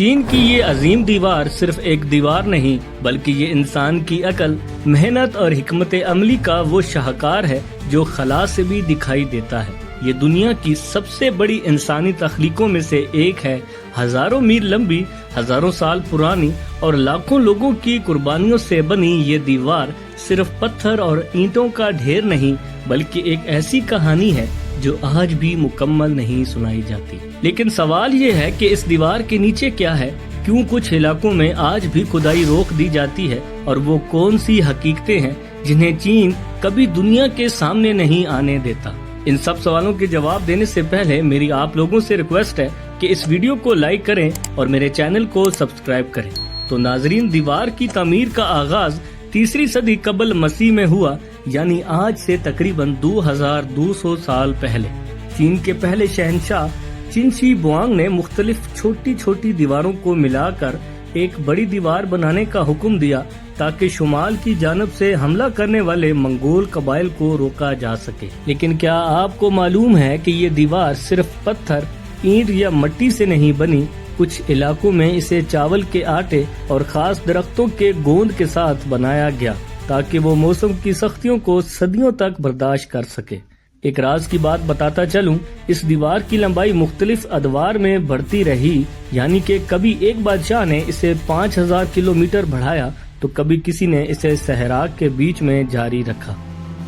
چین کی یہ عظیم دیوار صرف ایک دیوار نہیں بلکہ یہ انسان کی عقل، محنت اور حکمت عملی کا وہ شاہکار ہے جو خلا سے بھی دکھائی دیتا ہے۔ یہ دنیا کی سب سے بڑی انسانی تخلیقوں میں سے ایک ہے۔ ہزاروں میل لمبی، ہزاروں سال پرانی اور لاکھوں لوگوں کی قربانیوں سے بنی یہ دیوار صرف پتھر اور اینٹوں کا ڈھیر نہیں بلکہ ایک ایسی کہانی ہے جو آج بھی مکمل نہیں سنائی جاتی۔ لیکن سوال یہ ہے کہ اس دیوار کے نیچے کیا ہے؟ کیوں کچھ علاقوں میں آج بھی کھدائی روک دی جاتی ہے؟ اور وہ کون سی حقیقتیں ہیں جنہیں چین کبھی دنیا کے سامنے نہیں آنے دیتا؟ ان سب سوالوں کے جواب دینے سے پہلے میری آپ لوگوں سے ریکویسٹ ہے کہ اس ویڈیو کو لائک کریں اور میرے چینل کو سبسکرائب کریں۔ تو ناظرین، دیوار کی تعمیر کا آغاز 3 صدی قبل مسیح میں ہوا، یعنی آج سے تقریباً 2200 سال پہلے۔ چین کے پہلے شہنشاہ چین شی بوانگ نے مختلف چھوٹی چھوٹی دیواروں کو ملا کر ایک بڑی دیوار بنانے کا حکم دیا تاکہ شمال کی جانب سے حملہ کرنے والے منگول قبائل کو روکا جا سکے۔ لیکن کیا آپ کو معلوم ہے کہ یہ دیوار صرف پتھر، اینٹ یا مٹی سے نہیں بنی؟ کچھ علاقوں میں اسے چاول کے آٹے اور خاص درختوں کے گوند کے ساتھ بنایا گیا تاکہ وہ موسم کی سختیوں کو صدیوں تک برداشت کر سکے۔ ایک راز کی بات بتاتا چلوں، اس دیوار کی لمبائی مختلف ادوار میں بڑھتی رہی، یعنی کہ کبھی ایک بادشاہ نے اسے 5000 کلومیٹر بڑھایا تو کبھی کسی نے اسے صحرا کے بیچ میں جاری رکھا۔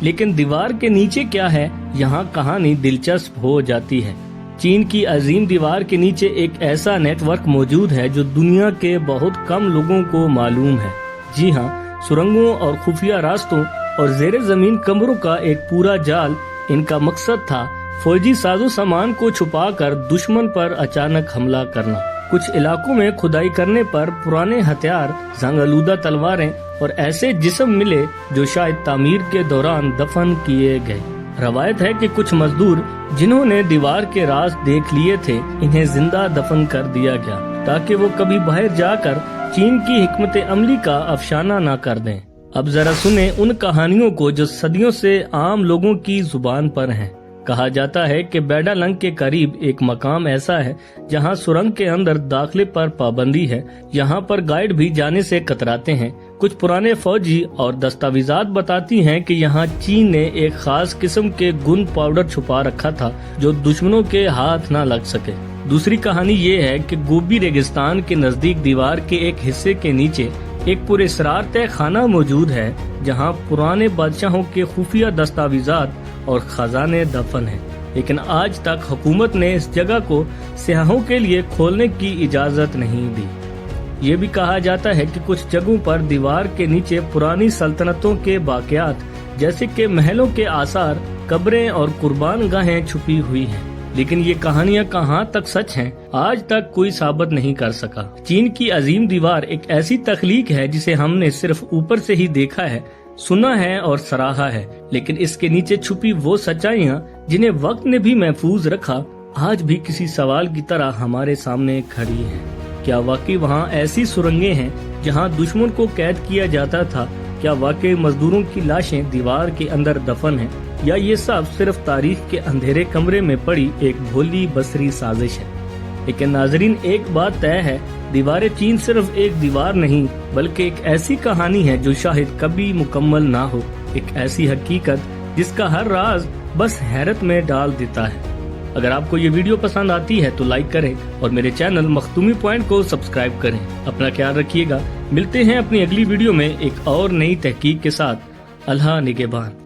لیکن دیوار کے نیچے کیا ہے، یہاں کہانی دلچسپ ہو جاتی ہے۔ چین کی عظیم دیوار کے نیچے ایک ایسا نیٹ ورک موجود ہے جو دنیا کے بہت کم لوگوں کو معلوم ہے۔ جی ہاں، سرنگوں اور خفیہ راستوں اور زیر زمین کمروں کا ایک پورا جال۔ ان کا مقصد تھا فوجی ساز و سامان کو چھپا کر دشمن پر اچانک حملہ کرنا۔ کچھ علاقوں میں کھدائی کرنے پر پرانے ہتھیار، زنگ آلودہ تلواریں اور ایسے جسم ملے جو شاید تعمیر کے دوران دفن کیے گئے۔ روایت ہے کہ کچھ مزدور جنہوں نے دیوار کے راز دیکھ لیے تھے، انہیں زندہ دفن کر دیا گیا تاکہ وہ کبھی باہر جا کر چین کی حکمت عملی کا افشانہ نہ کر دیں۔ اب ذرا سنیں ان کہانیوں کو جو صدیوں سے عام لوگوں کی زبان پر ہیں۔ کہا جاتا ہے کہ بیڈا لنگ کے قریب ایک مقام ایسا ہے جہاں سرنگ کے اندر داخلے پر پابندی ہے۔ یہاں پر گائیڈ بھی جانے سے کتراتے ہیں۔ کچھ پرانے فوجی اور دستاویزات بتاتی ہیں کہ یہاں چین نے ایک خاص قسم کے گن پاؤڈر چھپا رکھا تھا جو دشمنوں کے ہاتھ نہ لگ سکے۔ دوسری کہانی یہ ہے کہ گوبی ریگستان کے نزدیک دیوار کے ایک حصے کے نیچے ایک پورے اسرار تہ خانہ موجود ہے جہاں پرانے بادشاہوں کے خفیہ دستاویزات اور خزانے دفن ہیں، لیکن آج تک حکومت نے اس جگہ کو سیاحوں کے لیے کھولنے کی اجازت نہیں دی۔ یہ بھی کہا جاتا ہے کہ کچھ جگہوں پر دیوار کے نیچے پرانی سلطنتوں کے باقیات جیسے کہ محلوں کے آثار، قبریں اور قربان گاہیں چھپی ہوئی ہیں۔ لیکن یہ کہانیاں کہاں تک سچ ہیں، آج تک کوئی ثابت نہیں کر سکا۔ چین کی عظیم دیوار ایک ایسی تخلیق ہے جسے ہم نے صرف اوپر سے ہی دیکھا ہے، سنا ہے اور سراہا ہے، لیکن اس کے نیچے چھپی وہ سچائیاں جنہیں وقت نے بھی محفوظ رکھا، آج بھی کسی سوال کی طرح ہمارے سامنے کھڑی ہیں۔ کیا واقعی وہاں ایسی سرنگیں ہیں جہاں دشمن کو قید کیا جاتا تھا؟ کیا واقعی مزدوروں کی لاشیں دیوار کے اندر دفن ہیں، یا یہ سب صرف تاریخ کے اندھیرے کمرے میں پڑی ایک بھولی بصری سازش ہے؟ لیکن ناظرین، ایک بات طے ہے، دیوار چین صرف ایک دیوار نہیں بلکہ ایک ایسی کہانی ہے جو شاید کبھی مکمل نہ ہو، ایک ایسی حقیقت جس کا ہر راز بس حیرت میں ڈال دیتا ہے۔ اگر آپ کو یہ ویڈیو پسند آتی ہے تو لائک کریں اور میرے چینل مختومی پوائنٹ کو سبسکرائب کریں۔ اپنا خیال رکھیے گا، ملتے ہیں اپنی اگلی ویڈیو میں ایک اور نئی تحقیق کے ساتھ۔ اللہ نگہبان۔